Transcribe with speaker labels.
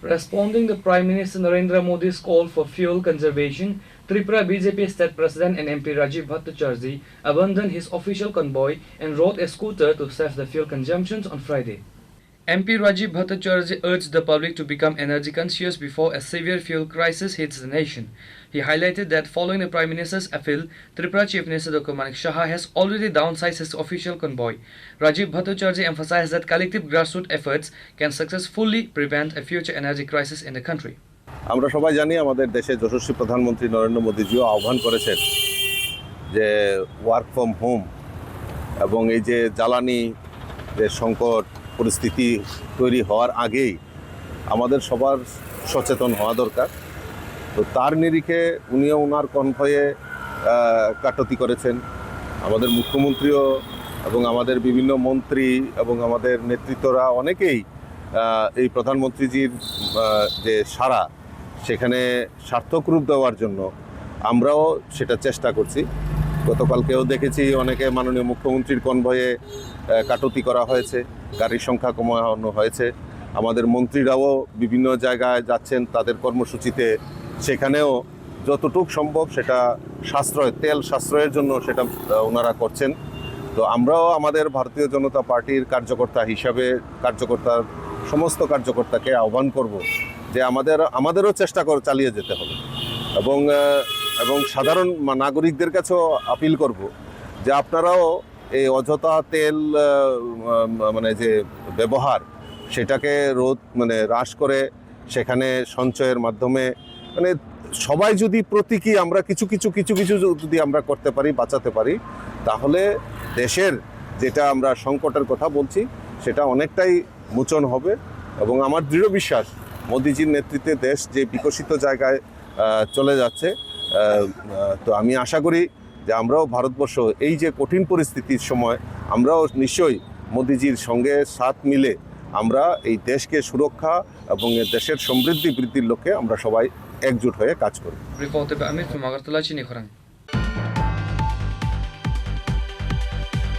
Speaker 1: Responding to Prime Minister Narendra Modi's call for fuel conservation, Tripura BJP State President and MP Rajiv Bhattacharjee abandoned his official convoy and rode a scooter to save the fuel consumptions on Friday. MP Rajiv Bhattacharjee urged the public to become energy conscious before a severe fuel crisis hits the nation. He highlighted that following the Prime Minister's appeal, Tripura Chief Minister Dr. Manik Saha has already downsized his official convoy. Rajiv Bhattacharjee emphasized that collective grassroots efforts can successfully prevent a future energy crisis in the country.
Speaker 2: আমরা সবাই জানি আমাদের দেশের যশস্বী প্রধানমন্ত্রী নরেন্দ্র মোদীজিও আহ্বান করেছেন যে work from home এবং এই যে জ্বালানি যে সংকট পরিস্থিতি তৈরি হওয়ার আগেই আমাদের সবার সচেতন হওয়া দরকার। তো তার নিরিখে উনিও ওনার কনভয়ে কাটতি করেছেন। আমাদের মুখ্যমন্ত্রীও এবং আমাদের বিভিন্ন মন্ত্রী এবং আমাদের নেতৃত্বরা অনেকেই এই প্রধানমন্ত্রীজির যে সাড়া সেখানে সার্থক রূপ দেওয়ার জন্য আমরাও সেটা চেষ্টা করছি। গতকালকেও দেখেছি অনেকে মাননীয় মুখ্যমন্ত্রীর কনভয়ে কাটতি করা হয়েছে, গাড়ির সংখ্যা কমানো হয়েছে। আমাদের মন্ত্রীরাও বিভিন্ন জায়গায় যাচ্ছেন তাদের কর্মসূচিতে, সেখানেও যতটুকু সম্ভব সেটা সাশ্রয়, তেল সাশ্রয়ের জন্য সেটা ওনারা করছেন। তো আমরাও আমাদের ভারতীয় জনতা পার্টির কার্যকর্তা হিসাবে সমস্ত কার্যকর্তাকে আহ্বান করব যে আমাদেরও চেষ্টা চালিয়ে যেতে হবে এবং সাধারণ নাগরিকদের কাছেও আপিল করব যে আপনারাও এই অযথা তেল মানে যে ব্যবহার সেটাকে হ্রাস করে সেখানে সঞ্চয়ের মাধ্যমে মানে সবাই যদি প্রতীকী আমরা কিছু যদি আমরা করতে পারি, বাঁচাতে পারি, তাহলে দেশের যেটা আমরা সংকটের কথা বলছি সেটা অনেকটাই মোচন হবে। এবং আমার দৃঢ় বিশ্বাস মোদিজির নেতৃত্বে দেশ যে বিকশিত জায়গায় চলে যাচ্ছে। তো আমি আশা করি যে আমরাও ভারতবর্ষ এই যে কঠিন পরিস্থিতির সময় আমরাও নিশ্চয়ই মোদিজির সঙ্গে সাথ মিলে আমরা এই দেশকে সুরক্ষা এবং দেশের সমৃদ্ধি বৃদ্ধির লক্ষ্যে আমরা সবাই একজোট হয়ে কাজ করব।
Speaker 1: রিপোর্টে আমি আগরতলা চিনি খরাং।